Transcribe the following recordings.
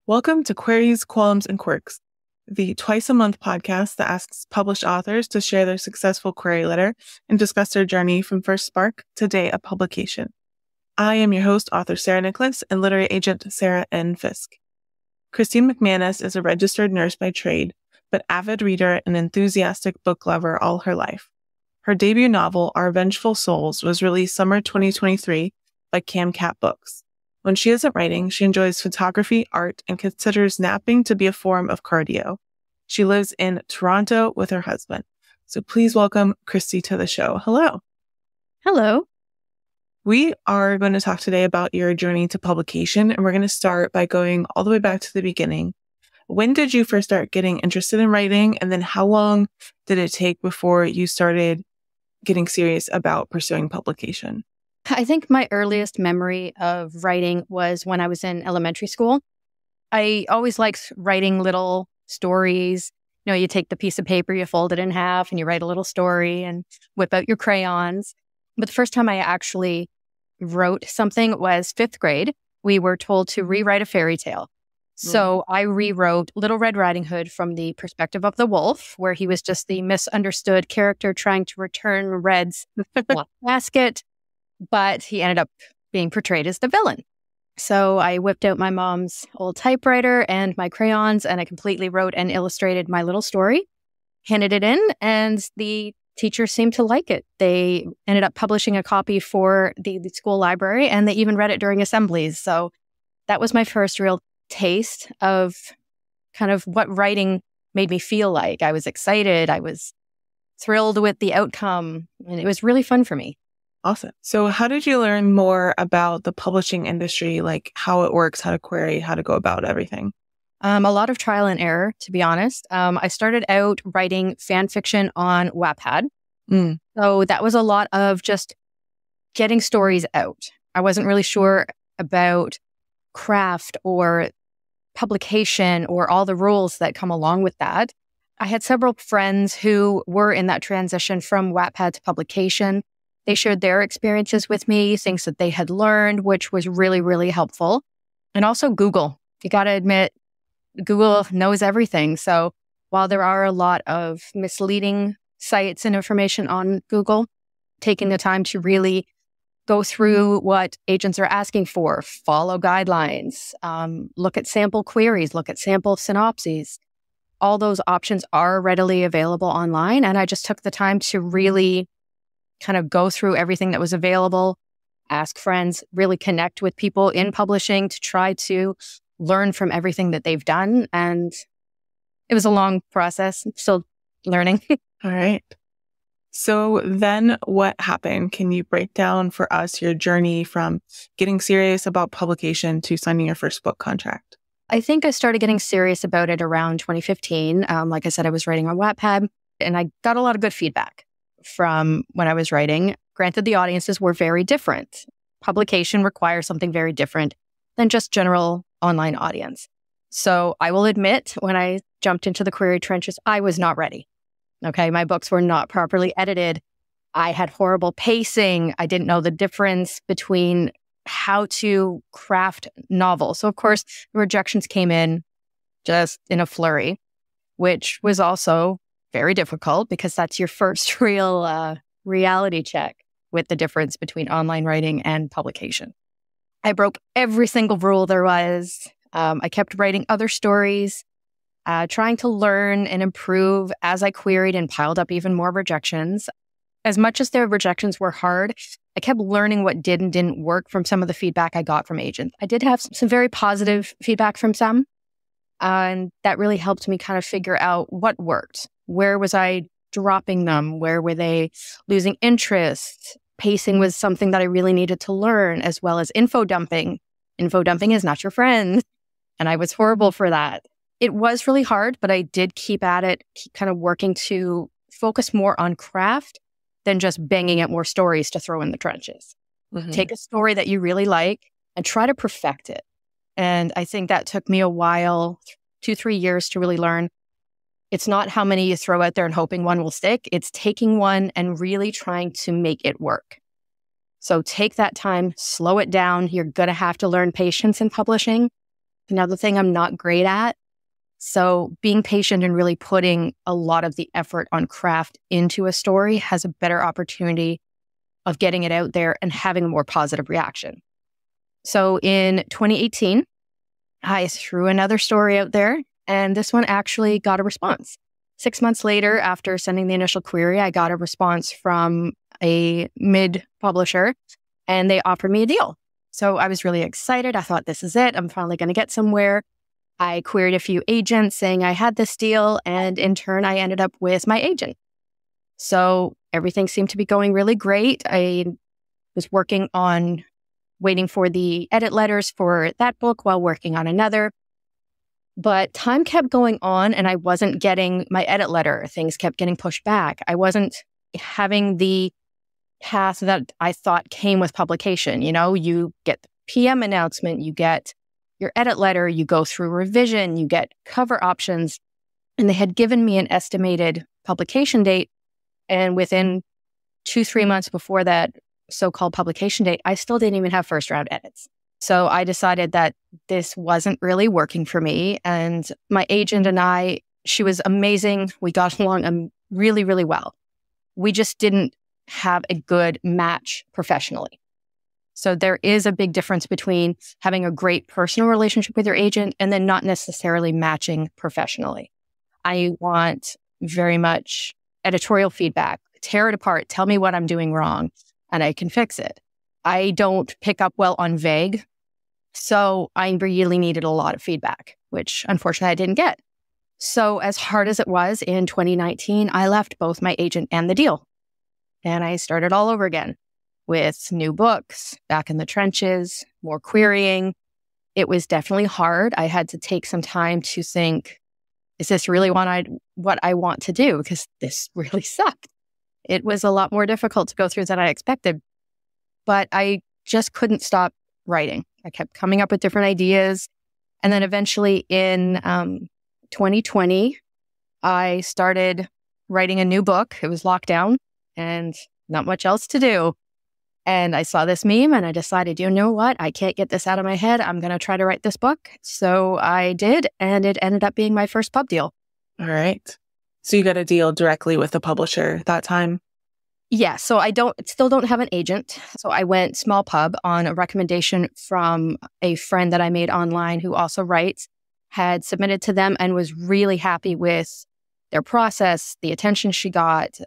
Welcome to Queries, Qualms, and Quirks, the twice-a-month podcast that asks published authors to share their successful query letter and discuss their journey from first spark to day of publication. I am your host, author Sarah Nicolas, and literary agent Sarah N. Fisk. Kristi McManus is a registered nurse by trade, but avid reader and enthusiastic book lover all her life. Her debut novel, Our Vengeful Souls, was released summer 2023 by CamCat Books. When she isn't writing, she enjoys photography, art, and considers napping to be a form of cardio. She lives in Toronto with her husband. So please welcome Kristi to the show. Hello. Hello. We are going to talk today about your journey to publication, and we're going to start by going all the way back to the beginning. When did you first start getting interested in writing, and then how long did it take before you started getting serious about pursuing publication? I think my earliest memory of writing was when I was in elementary school. I always liked writing little stories. You know, you take the piece of paper, you fold it in half, and you write a little story and whip out your crayons. But the first time I actually wrote something was fifth grade. We were told to rewrite a fairy tale. So I rewrote Little Red Riding Hood from the perspective of the wolf, where he was just the misunderstood character trying to return Red's basket. But he ended up being portrayed as the villain. So I whipped out my mom's old typewriter and my crayons, and I completely wrote and illustrated my little story, handed it in, and the teachers seemed to like it. They ended up publishing a copy for the school library, and they even read it during assemblies. So that was my first real taste of kind of what writing made me feel like. I was excited. I was thrilled with the outcome, and it was really fun for me. Awesome. So how did you learn more about the publishing industry, like how it works, how to query, how to go about everything? A lot of trial and error, to be honest. I started out writing fan fiction on Wattpad. So that was a lot of just getting stories out. I wasn't really sure about craft or publication or all the rules that come along with that. I had several friends who were in that transition from Wattpad to publication. They shared their experiences with me, things that they had learned, which was really, really helpful. And also Google. You got to admit, Google knows everything. So while there are a lot of misleading sites and information on Google, taking the time to really go through what agents are asking for, follow guidelines, look at sample queries, look at sample synopses. All those options are readily available online. And I just took the time to really kind of go through everything that was available, ask friends, really connect with people in publishing to try to learn from everything that they've done. And it was a long process, still learning. All right. So then what happened? Can you break down for us your journey from getting serious about publication to signing your first book contract? I think I started getting serious about it around 2015. Like I said, I was writing on Wattpad, and I got a lot of good feedback from when I was writing. Granted, the audiences were very different. Publication requires something very different than just general online audience. So I will admit, when I jumped into the query trenches, I was not ready. Okay, my books were not properly edited. I had horrible pacing. I didn't know the difference between how to craft novels. So of course, the rejections came in just in a flurry, which was also very difficult because that's your first real reality check with the difference between online writing and publication. I broke every single rule there was. I kept writing other stories, trying to learn and improve as I queried and piled up even more rejections. As much as their rejections were hard, I kept learning what did and didn't work from some of the feedback I got from agents. I did have some very positive feedback from some, and that really helped me kind of figure out what worked. Where was I dropping them? Where were they losing interest? Pacing was something that I really needed to learn, as well as info dumping. Info dumping is not your friend. And I was horrible for that. It was really hard, but I did keep at it, keep kind of working to focus more on craft than just banging out more stories to throw in the trenches. Take a story that you really like and try to perfect it. And I think that took me a while, 2-3 years to really learn. It's not how many you throw out there and hoping one will stick. It's taking one and really trying to make it work. So take that time, slow it down. You're going to have to learn patience in publishing. another thing I'm not great at. So being patient and really putting a lot of the effort on craft into a story has a better opportunity of getting it out there and having a more positive reaction. So in 2018, I threw another story out there, and this one actually got a response. 6 months later, after sending the initial query, I got a response from a mid-publisher, and they offered me a deal. So I was really excited. I thought, this is it. I'm finally going to get somewhere. I queried a few agents saying I had this deal, and in turn, I ended up with my agent. So everything seemed to be going really great. I was working on waiting for the edit letters for that book while working on another. But time kept going on, and I wasn't getting my edit letter. Things kept getting pushed back. I wasn't having the path that I thought came with publication. You know, you get the PM announcement, you get your edit letter, you go through revision, you get cover options. And they had given me an estimated publication date. And within 2-3 months before that so-called publication date, I still didn't even have first round edits. So I decided that this wasn't really working for me. And my agent and I, she was amazing. We got along really, really well. We just didn't have a good match professionally. So there is a big difference between having a great personal relationship with your agent and then not necessarily matching professionally. I want very much editorial feedback. Tear it apart. Tell me what I'm doing wrong, and I can fix it. I don't pick up well on vague. So I really needed a lot of feedback, which unfortunately I didn't get. So as hard as it was in 2019, I left both my agent and the deal. And I started all over again with new books, back in the trenches, more querying. It was definitely hard. I had to take some time to think, is this really what I want to do? Because this really sucked. It was a lot more difficult to go through than I expected. But I just couldn't stop writing. I kept coming up with different ideas. And then eventually in 2020, I started writing a new book. It was lockdown and not much else to do. And I saw this meme and I decided, you know what? I can't get this out of my head. I'm going to try to write this book. So I did, and it ended up being my first pub deal. All right. So you got a deal directly with the publisher that time? Yeah. So I still don't have an agent. So I went small pub on a recommendation from a friend that I made online who also writes, had submitted to them and was really happy with their process, the attention she got,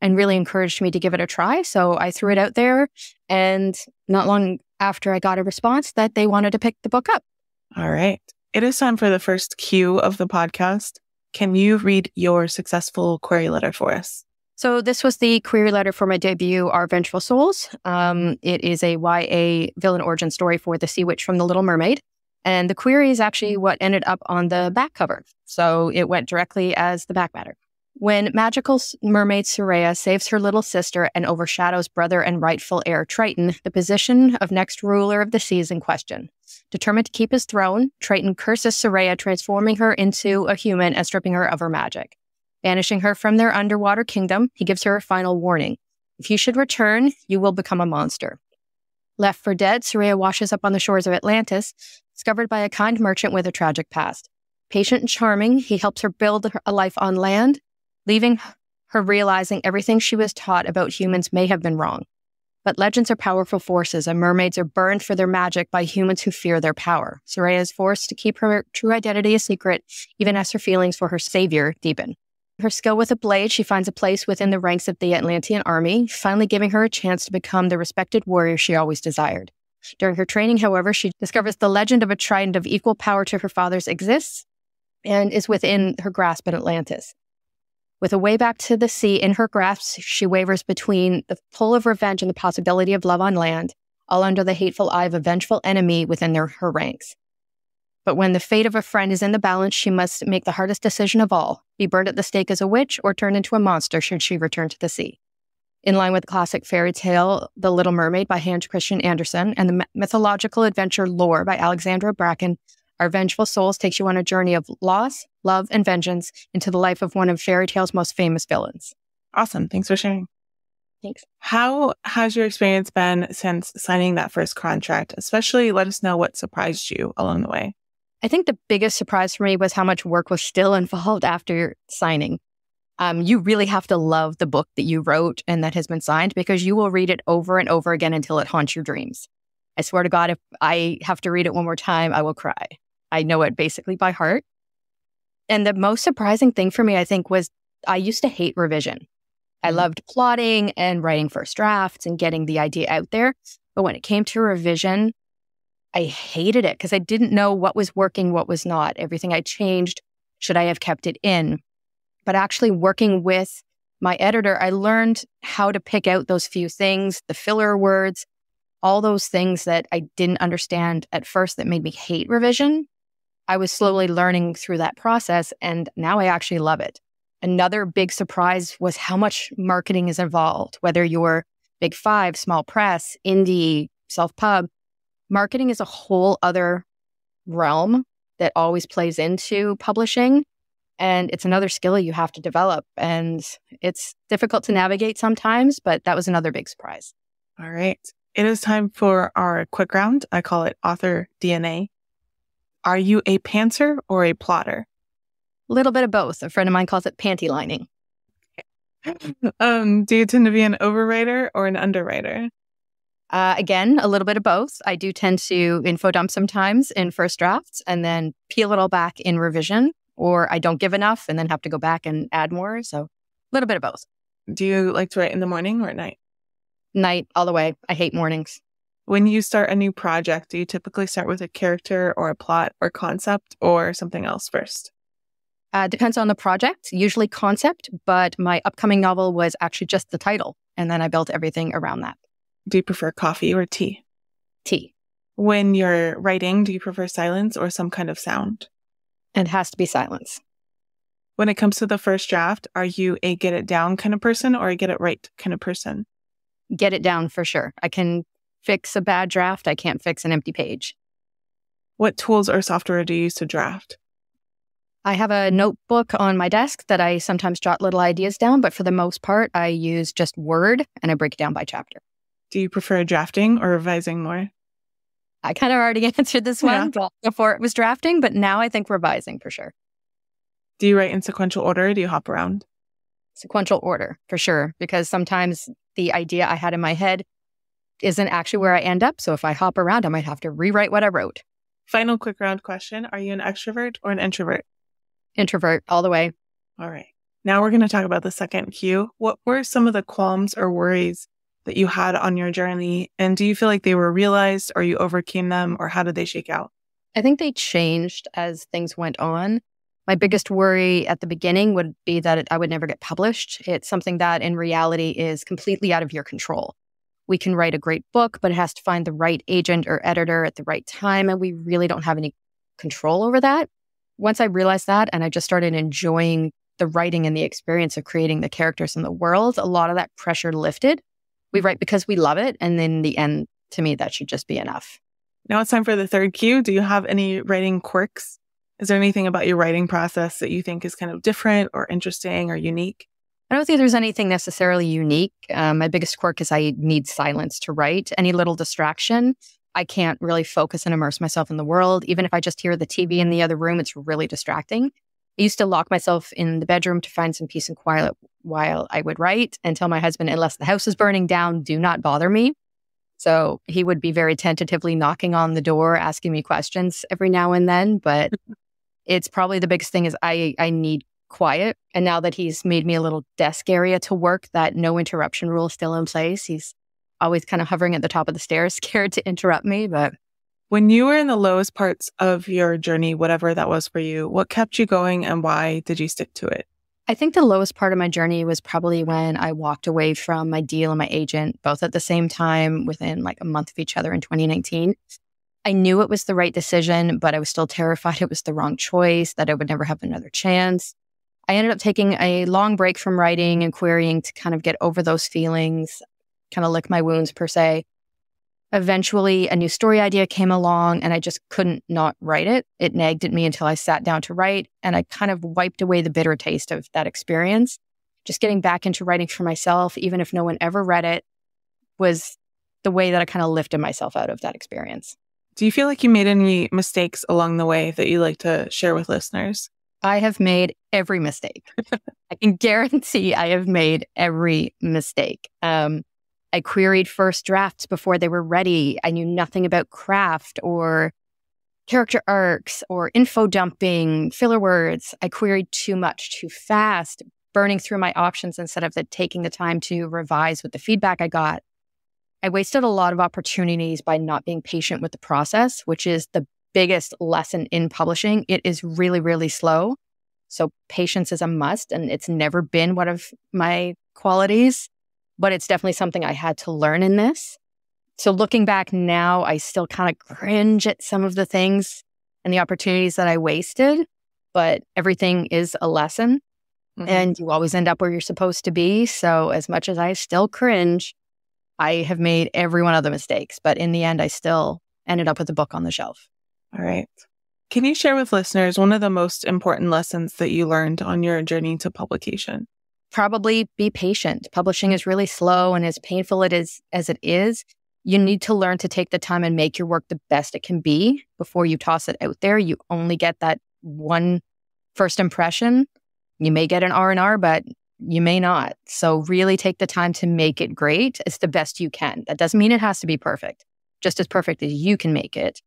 and really encouraged me to give it a try. So I threw it out there, and not long after I got a response that they wanted to pick the book up. All right. It is time for the first cue of the podcast. Can you read your successful query letter for us? So this was the query letter for my debut, Our Vengeful Souls. It is a YA villain origin story for the Sea Witch from The Little Mermaid. And the query is actually what ended up on the back cover. So it went directly as the back matter. When magical mermaid Soraya saves her little sister and overshadows brother and rightful heir Triton, the position of next ruler of the sea is in question. Determined to keep his throne, Triton curses Soraya, transforming her into a human and stripping her of her magic. Banishing her from their underwater kingdom, he gives her a final warning. If you should return, you will become a monster. Left for dead, Soraya washes up on the shores of Atlantis, discovered by a kind merchant with a tragic past. Patient and charming, he helps her build a life on land, leaving her realizing everything she was taught about humans may have been wrong. But legends are powerful forces, and mermaids are burned for their magic by humans who fear their power. Soraya is forced to keep her true identity a secret, even as her feelings for her savior deepen. Her skill with a blade, she finds a place within the ranks of the Atlantean army, finally giving her a chance to become the respected warrior she always desired. During her training, however, she discovers the legend of a trident of equal power to her father's exists and is within her grasp in Atlantis. With a way back to the sea in her grasp, she wavers between the pull of revenge and the possibility of love on land, all under the hateful eye of a vengeful enemy within her ranks. But when the fate of a friend is in the balance, she must make the hardest decision of all, be burned at the stake as a witch or turn into a monster should she return to the sea. In line with the classic fairy tale, The Little Mermaid by Hans Christian Andersen, and the mythological adventure Lore by Alexandra Bracken, Our Vengeful Souls takes you on a journey of loss, love, and vengeance into the life of one of fairy tale's most famous villains. Awesome. Thanks for sharing. Thanks. How has your experience been since signing that first contract? Especially let us know what surprised you along the way. I think the biggest surprise for me was how much work was still involved after signing. You really have to love the book that you wrote and that has been signed, because you will read it over and over again until it haunts your dreams. I swear to God, if I have to read it one more time, I will cry. I know it basically by heart. And the most surprising thing for me, I think, was I used to hate revision. I loved plotting and writing first drafts and getting the idea out there. But when it came to revision, I hated it because I didn't know what was working, what was not. Everything I changed, should I have kept it in? But actually working with my editor, I learned how to pick out those few things, the filler words, all those things that I didn't understand at first that made me hate revision. I was slowly learning through that process, and now I actually love it. Another big surprise was how much marketing is involved, whether you're big five, small press, indie, self-pub. Marketing is a whole other realm that always plays into publishing. And it's another skill you have to develop. And it's difficult to navigate sometimes, but that was another big surprise. All right. It is time for our quick round. I call it Author DNA. Are you a pantser or a plotter? A little bit of both. A friend of mine calls it panty lining. Do you tend to be an overwriter or an underwriter? Again, a little bit of both. I do tend to info dump sometimes in first drafts and then peel it all back in revision, or I don't give enough and then have to go back and add more. So a little bit of both. Do you like to write in the morning or at night? Night, all the way. I hate mornings. When you start a new project, do you typically start with a character or a plot or concept or something else first? Depends on the project, usually concept, but my upcoming novel was actually just the title. And then I built everything around that. Do you prefer coffee or tea? Tea. When you're writing, do you prefer silence or some kind of sound? It has to be silence. When it comes to the first draft, are you a get it down kind of person or a get it right kind of person? Get it down for sure. I can fix a bad draft. I can't fix an empty page. What tools or software do you use to draft? I have a notebook on my desk that I sometimes jot little ideas down, but for the most part, I use just Word and I break it down by chapter. Do you prefer drafting or revising more? I kind of already answered this one before it was drafting, but now I think revising for sure. Do you write in sequential order or do you hop around? Sequential order for sure, because sometimes the idea I had in my head isn't actually where I end up. So if I hop around, I might have to rewrite what I wrote. Final quick round question. Are you an extrovert or an introvert? Introvert all the way. All right. Now we're going to talk about the second Q. What were some of the qualms or worries that you had on your journey? And do you feel like they were realized or you overcame them, or how did they shake out? I think they changed as things went on. My biggest worry at the beginning would be that I would never get published. It's something that in reality is completely out of your control. We can write a great book, but it has to find the right agent or editor at the right time. And we really don't have any control over that. Once I realized that and I just started enjoying the writing and the experience of creating the characters in the world, a lot of that pressure lifted. We write because we love it. And in the end, to me, that should just be enough. Now it's time for the third Q. Do you have any writing quirks? Is there anything about your writing process that you think is kind of different or interesting or unique? I don't think there's anything necessarily unique. My biggest quirk is I need silence to write. Any little distraction, I can't really focus and immerse myself in the world. Even if I just hear the TV in the other room, it's really distracting. I used to lock myself in the bedroom to find some peace and quiet while I would write and tell my husband, unless the house is burning down, do not bother me. So he would be very tentatively knocking on the door, asking me questions every now and then. But it's probably the biggest thing is I need quiet. And now that he's made me a little desk area to work, that no interruption rule is still in place. He's always kind of hovering at the top of the stairs, scared to interrupt me. But when you were in the lowest parts of your journey, whatever that was for you, what kept you going and why did you stick to it? I think the lowest part of my journey was probably when I walked away from my deal and my agent, both at the same time within like a month of each other in 2019. I knew it was the right decision, but I was still terrified it was the wrong choice, that I would never have another chance. I ended up taking a long break from writing and querying to kind of get over those feelings, kind of lick my wounds per se. Eventually, a new story idea came along and I just couldn't not write it. It nagged at me until I sat down to write, and I kind of wiped away the bitter taste of that experience. just getting back into writing for myself, even if no one ever read it, was the way that I kind of lifted myself out of that experience. Do you feel like you made any mistakes along the way that you like to share with listeners? I have made every mistake. I can guarantee I have made every mistake. I queried first drafts before they were ready. I knew nothing about craft or character arcs or info dumping, filler words. I queried too much, too fast, burning through my options instead of taking the time to revise with the feedback I got. I wasted a lot of opportunities by not being patient with the process, which is the biggest lesson in publishing. It is really, really slow. So patience is a must, and it's never been one of my qualities, but it's definitely something I had to learn in this. So looking back now, I still kind of cringe at some of the things and the opportunities that I wasted, but everything is a lesson, and you always end up where you're supposed to be. So as much as I still cringe, I have made every one of the mistakes, but in the end, I still ended up with a book on the shelf. All right. Can you share with listeners one of the most important lessons that you learned on your journey to publication? Probably be patient. Publishing is really slow, and as painful as it is, you need to learn to take the time and make your work the best it can be before you toss it out there. You only get that one first impression. You may get an R&R, but you may not. So really take the time to make it great. It's the best you can. That doesn't mean it has to be perfect, just as perfect as you can make it.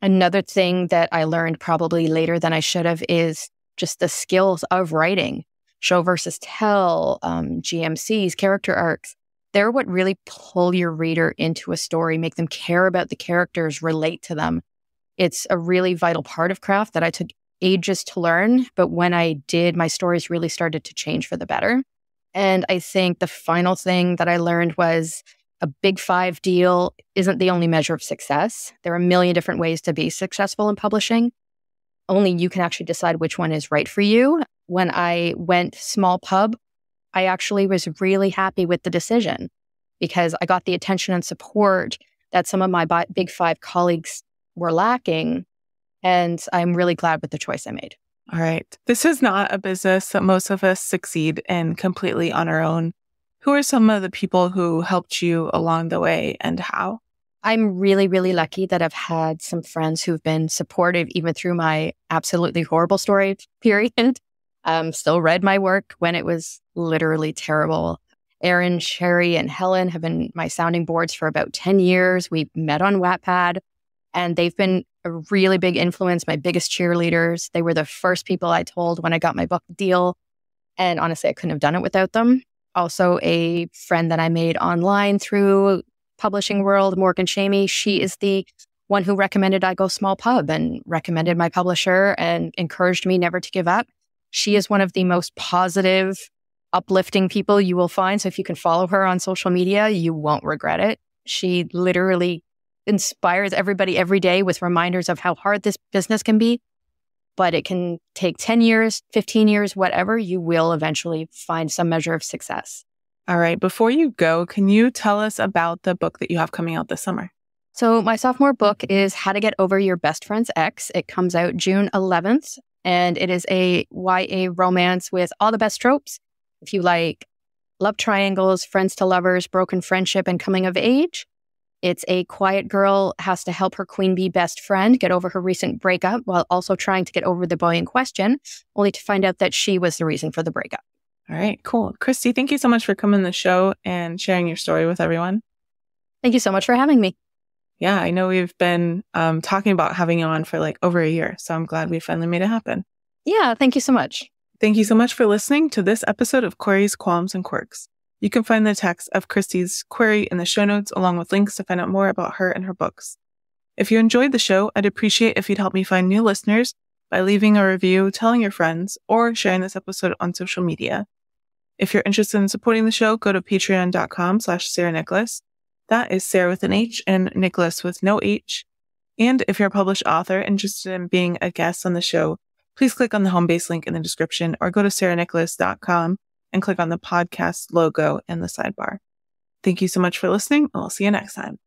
Another thing that I learned probably later than I should have is just the skills of writing. Show versus tell, GMCs, character arcs. They're what really pull your reader into a story, make them care about the characters, relate to them. It's a really vital part of craft that I took ages to learn, but when I did, my stories really started to change for the better. And I think the final thing that I learned was a Big 5 deal isn't the only measure of success. There are a million different ways to be successful in publishing. Only you can actually decide which one is right for you. When I went small pub, I actually was really happy with the decision because I got the attention and support that some of my Big 5 colleagues were lacking. And I'm really glad with the choice I made. All right. This is not a business that most of us succeed in completely on our own. Who are some of the people who helped you along the way and how? I'm really, really lucky that I've had some friends who've been supportive even through my absolutely horrible story period. Still read my work when it was literally terrible. Erin, Sherry, and Helen have been my sounding boards for about 10 years. We've met on Wattpad, and they've been a really big influence, my biggest cheerleaders. They were the first people I told when I got my book deal. And honestly, I couldn't have done it without them. Also, a friend that I made online through publishing world, Morgan Shamey, she is the one who recommended I go small pub and recommended my publisher and encouraged me never to give up. She is one of the most positive, uplifting people you will find. So if you can follow her on social media, you won't regret it. She literally inspires everybody every day with reminders of how hard this business can be. But it can take 10 years, 15 years, whatever, you will eventually find some measure of success. All right. Before you go, can you tell us about the book that you have coming out this summer? So my sophomore book is How to Get Over Your Best Friend's Ex. It comes out June 11th, and it is a YA romance with all the best tropes. If you like love triangles, friends to lovers, broken friendship, and coming of age, it's a quiet girl has to help her queen bee best friend get over her recent breakup while also trying to get over the boy in question, only to find out that she was the reason for the breakup. All right, cool. Kristi, thank you so much for coming to the show and sharing your story with everyone. Thank you so much for having me. Yeah, I know we've been talking about having you on for like over a year, so I'm glad we finally made it happen. Yeah, thank you so much. Thank you so much for listening to this episode of Queries, Qualms, and Quirks. You can find the text of Kristi's query in the show notes, along with links to find out more about her and her books. If you enjoyed the show, I'd appreciate if you'd help me find new listeners by leaving a review, telling your friends, or sharing this episode on social media. If you're interested in supporting the show, go to patreon.com/Sarah Nicolas. That is Sarah with an H and Nicolas with no H. And if you're a published author interested in being a guest on the show, please click on the home base link in the description or go to sarahnicolas.com and click on the podcast logo in the sidebar. Thank you so much for listening, and I'll see you next time.